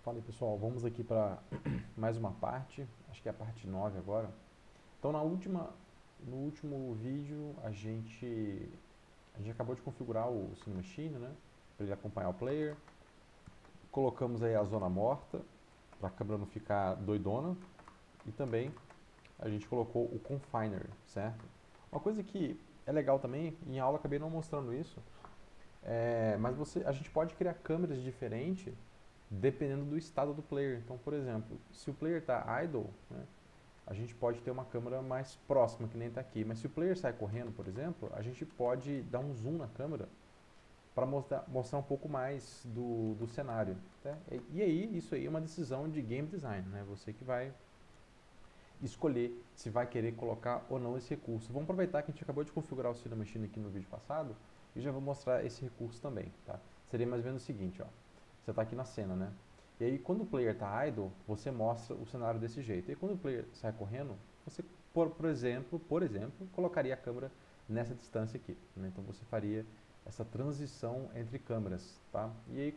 Fala aí, pessoal, vamos aqui para mais uma parte, acho que é a parte 9 agora. Então no último vídeo a gente acabou de configurar o Cine Machine, né, para ele acompanhar o player. Colocamos aí a zona morta, para a câmera não ficar doidona, e também a gente colocou o confiner, certo? Uma coisa que é legal também, em aula acabei não mostrando isso, mas a gente pode criar câmeras diferentes dependendo do estado do player. Então, por exemplo, se o player está idle, né, a gente pode ter uma câmera mais próxima, que nem está aqui. Mas se o player sai correndo, por exemplo, a gente pode dar um zoom na câmera para mostrar um pouco mais do cenário. Tá? E aí, isso aí é uma decisão de game design, né? Você que vai escolher se vai querer colocar ou não esse recurso. Vamos aproveitar que a gente acabou de configurar o Cinema Machine aqui no vídeo passado e já vou mostrar esse recurso também. Tá? Seria mais ou menos o seguinte, ó. Você está aqui na cena, né? E aí quando o player está idle, você mostra o cenário desse jeito. E quando o player sai correndo, você, por exemplo, colocaria a câmera nessa distância aqui. Né? Então você faria essa transição entre câmeras, tá? E aí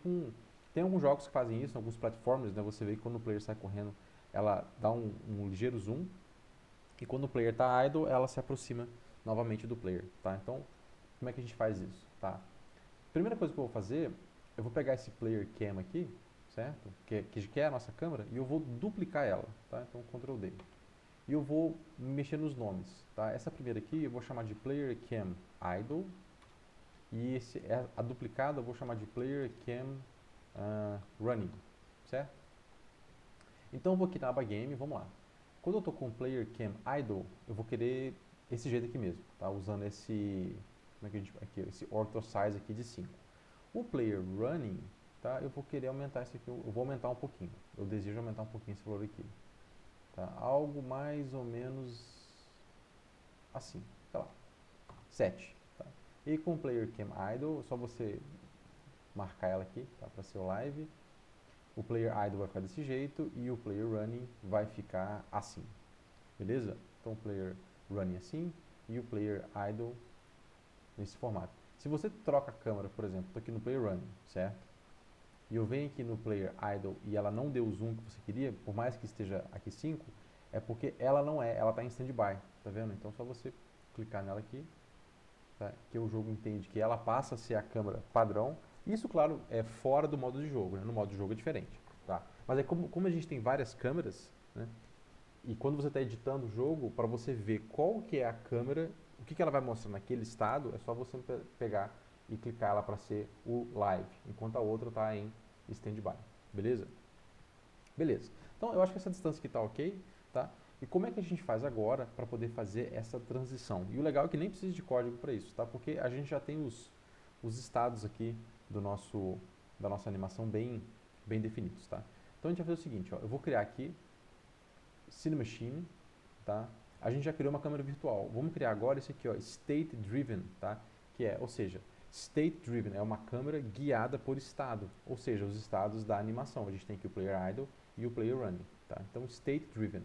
tem alguns jogos que fazem isso, alguns platformers, né? Você vê que quando o player sai correndo, ela dá um ligeiro zoom e quando o player está idle, ela se aproxima novamente do player, tá? Então, como é que a gente faz isso, tá? Primeira coisa que eu vou fazer, eu vou pegar esse player cam aqui, certo? Que é a nossa câmera, e eu vou duplicar ela, tá? Então, Ctrl D. E eu vou mexer nos nomes, tá? Essa primeira aqui eu vou chamar de player cam idle, e a duplicada eu vou chamar de player cam running, certo? Então eu vou aqui na aba game, vamos lá. Quando eu estou com o player cam idle, eu vou querer esse jeito aqui mesmo, tá? Usando esse, como é que a gente, aqui, esse ortho size aqui de 5. O player running, tá? Eu vou querer aumentar isso aqui, eu vou aumentar um pouquinho. Eu desejo aumentar um pouquinho esse valor aqui, tá? Algo mais ou menos assim, tá lá, 7, tá? E com o player cam idle, é só você marcar ela aqui, tá? Para ser o live. O player idle vai ficar desse jeito e o player running vai ficar assim. Beleza? Então o player running assim e o player idle nesse formato. Se você troca a câmera, por exemplo, estou aqui no player running, certo? E eu venho aqui no player idle e ela não deu o zoom que você queria, por mais que esteja aqui 5, é porque ela não é, ela está em standby, tá vendo? Então só você clicar nela aqui, tá? Que o jogo entende que ela passa a ser a câmera padrão. Isso, claro, é fora do modo de jogo, né? No modo de jogo é diferente, tá? Mas é como a gente tem várias câmeras, né? E quando você está editando o jogo, para você ver qual que é a câmera, o que ela vai mostrar naquele estado, é só você pegar e clicar ela para ser o live, enquanto a outra está em standby. Beleza? Beleza. Então eu acho que essa distância aqui está ok, tá? E como é que a gente faz agora para poder fazer essa transição? E o legal é que nem precisa de código para isso, tá? Porque a gente já tem os estados aqui da nossa animação bem definidos, tá? Então a gente vai fazer o seguinte, ó, eu vou criar aqui Cine Machine, tá? A gente já criou uma câmera virtual. Vamos criar agora esse aqui, ó, State Driven, tá? Que é, ou seja, State Driven é uma câmera guiada por estado, ou seja, os estados da animação. A gente tem aqui o Player Idle e o Player Running, tá? Então, State Driven,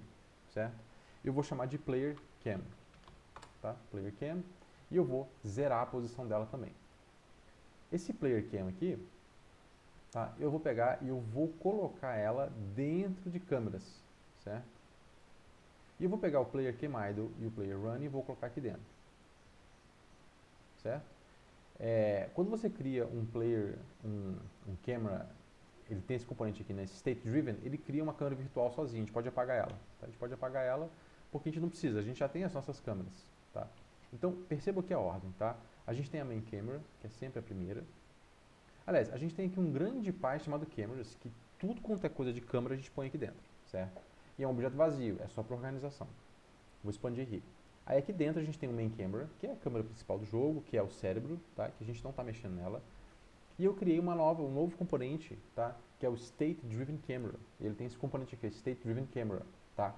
certo? Eu vou chamar de Player Cam, tá? Player Cam, e eu vou zerar a posição dela também. Esse Player Cam aqui, tá? Eu vou pegar e eu vou colocar ela dentro de câmeras, certo? E eu vou pegar o player cam idle e o player run e vou colocar aqui dentro, certo? Quando você cria um player, um camera, ele tem esse componente aqui, né, state driven, ele cria uma câmera virtual sozinho, a gente pode apagar ela, tá? A gente pode apagar ela porque a gente não precisa, a gente já tem as nossas câmeras, tá? Então, perceba aqui a ordem, tá? A gente tem a main camera, que é sempre a primeira. Aliás, a gente tem aqui um grande pai chamado cameras, que tudo quanto é coisa de câmera a gente põe aqui dentro, certo? E é um objeto vazio, é só para organização. Vou expandir aqui. Aí aqui dentro a gente tem o main camera, que é a câmera principal do jogo, que é o cérebro, tá? Que a gente não está mexendo nela. E eu criei um novo componente, tá? Que é o State Driven Camera. Ele tem esse componente aqui, State Driven Camera, tá?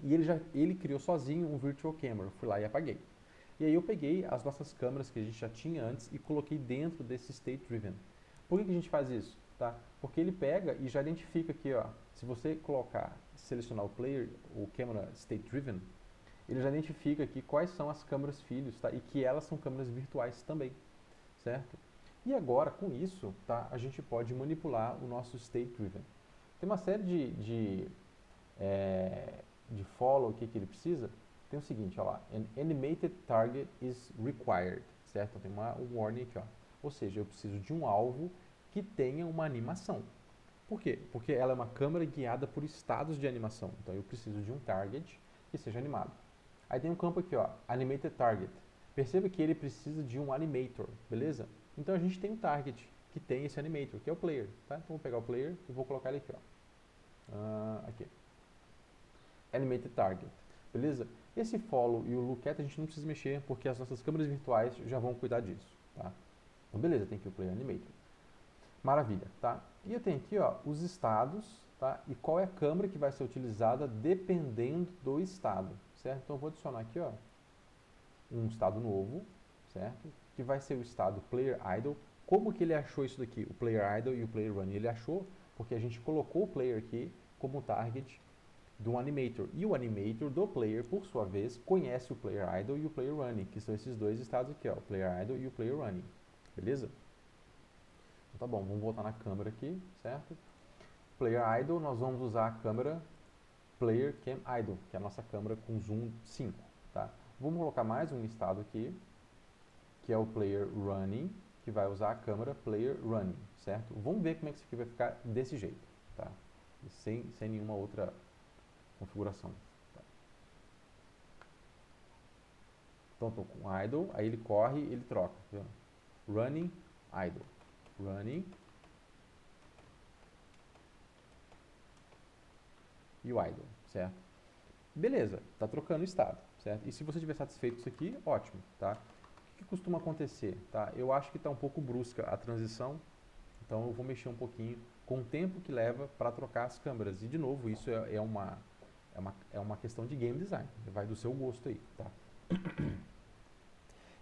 E ele criou sozinho um Virtual Camera. Eu fui lá e apaguei. E aí eu peguei as nossas câmeras que a gente já tinha antes e coloquei dentro desse State Driven. Por que a gente faz isso? Tá? Porque ele pega e já identifica aqui, ó, se você selecionar o player, o camera State Driven, ele já identifica aqui quais são as câmeras filhos, tá? E que elas são câmeras virtuais também, certo? E agora, com isso, tá, a gente pode manipular o nosso state driven. Tem uma série de follow aqui que ele precisa. Tem o seguinte, ó lá, an animated target is required, certo? Então tem um warning aqui, ó. Ou seja, eu preciso de um alvo que tenha uma animação. Por quê? Porque ela é uma câmera guiada por estados de animação. Então eu preciso de um target que seja animado. Aí tem um campo aqui, ó, animated target. Perceba que ele precisa de um animator, beleza? Então a gente tem um target que tem esse animator, que é o player, tá? Então vou pegar o player e vou colocar ele aqui, ó. Aqui. Animated target, beleza? Esse follow e o look at a gente não precisa mexer porque as nossas câmeras virtuais já vão cuidar disso, tá? Então beleza, tem aqui o player animator. Maravilha, tá? E eu tenho aqui, ó, os estados, tá? E qual é a câmera que vai ser utilizada dependendo do estado, certo? Então eu vou adicionar aqui, ó, um estado novo, certo? Que vai ser o estado player idle. Como que ele achou isso daqui, o player idle e o player running? Ele achou porque a gente colocou o player aqui como target do animator. E o animator do player, por sua vez, conhece o player idle e o player running, que são esses dois estados aqui, ó, o player idle e o player running. Beleza? Então, tá bom, vamos voltar na câmera aqui, certo? Player idle, nós vamos usar a câmera player cam idle, que é a nossa câmera com zoom 5, tá? Vamos colocar mais um estado aqui, que é o player running, que vai usar a câmera player running, certo? Vamos ver como é que isso aqui vai ficar desse jeito, tá? Sem nenhuma outra configuração. Tá? Então, estou com idle, aí ele corre, ele troca. Viu? Running, idle. Running e o idle, certo? Beleza, está trocando o estado, certo? E se você estiver satisfeito com isso aqui, ótimo, tá? O que costuma acontecer, tá? Eu acho que está um pouco brusca a transição, então eu vou mexer um pouquinho com o tempo que leva para trocar as câmeras. E de novo, isso é uma questão de game design, vai do seu gosto aí, tá?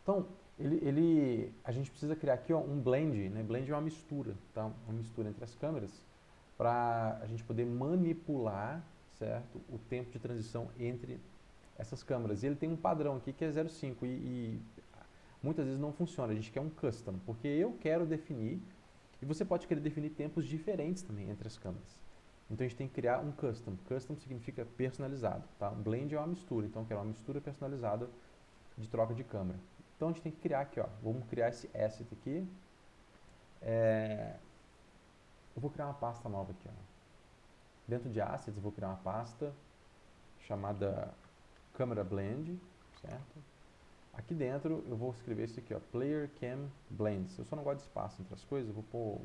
Então, a gente precisa criar aqui ó, um blend, né? Blend é uma mistura, tá? Uma mistura entre as câmeras para a gente poder manipular, certo? O tempo de transição entre essas câmeras. E ele tem um padrão aqui que é 0,5 e muitas vezes não funciona. A gente quer um custom, porque eu quero definir e você pode querer definir tempos diferentes também entre as câmeras. Então a gente tem que criar um custom. Custom significa personalizado, tá? Um blend é uma mistura, então eu quero uma mistura personalizada de troca de câmera. Então a gente tem que criar aqui, ó. Vamos criar esse asset aqui. Eu vou criar uma pasta nova aqui, ó. Dentro de assets eu vou criar uma pasta chamada Camera Blend, certo? Aqui dentro eu vou escrever isso aqui, ó, Player Cam Blends. Eu só não gosto de espaço entre as coisas, eu vou pôr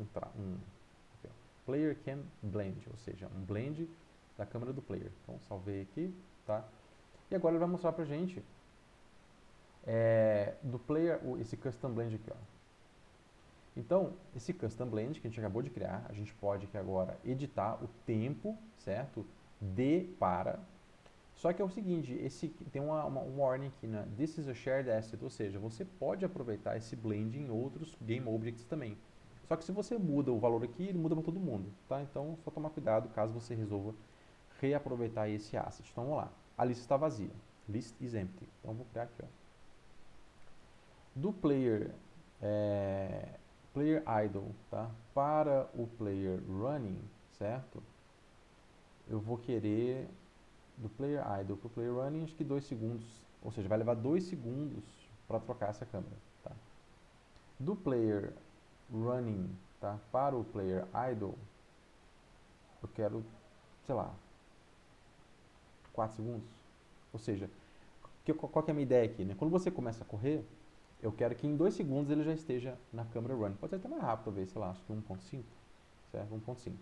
aqui, ó, Player Cam Blend, ou seja, um blend da câmera do player. Então salvei aqui, tá? E agora ele vai mostrar pra gente do player, esse custom blend aqui, ó. Então, esse custom blend que a gente acabou de criar, a gente pode aqui agora editar o tempo, certo? Para. Só que é o seguinte, tem um warning aqui, né? This is a shared asset, ou seja, você pode aproveitar esse blend em outros game objects também. Só que se você muda o valor aqui, ele muda para todo mundo, tá? Então, só tomar cuidado caso você resolva reaproveitar esse asset. Então, vamos lá. A lista está vazia. List is empty. Então, vou criar aqui, ó. Do player player idle, tá? Para o player running, certo? Eu vou querer do player idle para o player running, acho que 2 segundos, ou seja, vai levar 2 segundos para trocar essa câmera, tá? Do player running, tá? Para o player idle, eu quero, sei lá, 4 segundos. Ou seja, qual que é a minha ideia aqui, né? Quando você começa a correr, eu quero que em 2 segundos ele já esteja na câmera running. Pode ser até mais rápido, talvez, sei lá, acho que 1.5, certo? 1.5.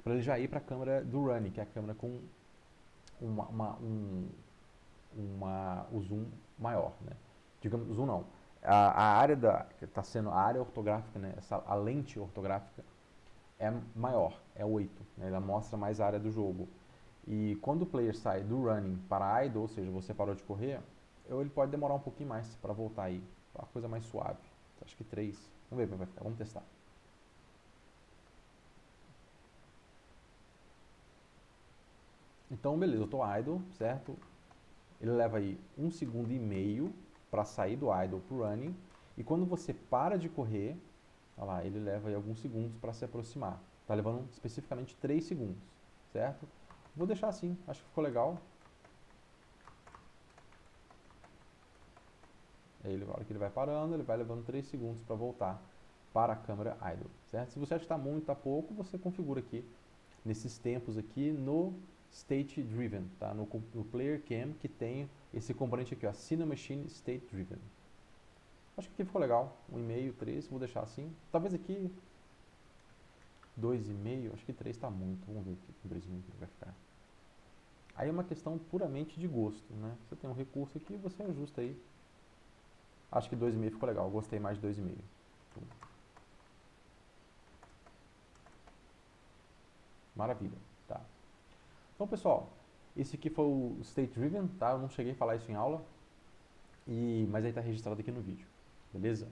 Para ele já ir para a câmera do running, que é a câmera com o zoom maior, né? Digamos, zoom não. A área que está sendo a área ortográfica, né? A lente ortográfica é maior, é 8, né? Ela mostra mais a área do jogo. E quando o player sai do running para idle, ou seja, você parou de correr, ele pode demorar um pouquinho mais para voltar aí. Uma coisa mais suave. Acho que 3. Vamos ver como vai ficar. Vamos testar. Então, beleza, eu estou idle, certo? Ele leva aí 1,5 segundos para sair do idle para o running. E quando você para de correr, Olha lá, ele leva aí alguns segundos para se aproximar. Está levando especificamente 3 segundos, certo? Vou deixar assim, acho que ficou legal. Aí, a hora que ele vai parando, ele vai levando 3 segundos para voltar para a câmera idle, certo? Se você acha que está muito, está pouco, você configura aqui, nesses tempos aqui, no State Driven, tá? No Player Cam, que tem esse componente aqui, ó, Cinemachine State Driven. Acho que aqui ficou legal, 1,5, 3, vou deixar assim. Talvez aqui 2,5, acho que 3 está muito, vamos ver aqui com 2,5 que vai ficar. Aí é uma questão puramente de gosto, né? Você tem um recurso aqui, você ajusta aí. Acho que 2,5 ficou legal, gostei mais de 2,5. Maravilha, tá? Então, pessoal, esse aqui foi o State Driven, tá? Eu não cheguei a falar isso em aula, mas aí está registrado aqui no vídeo, beleza?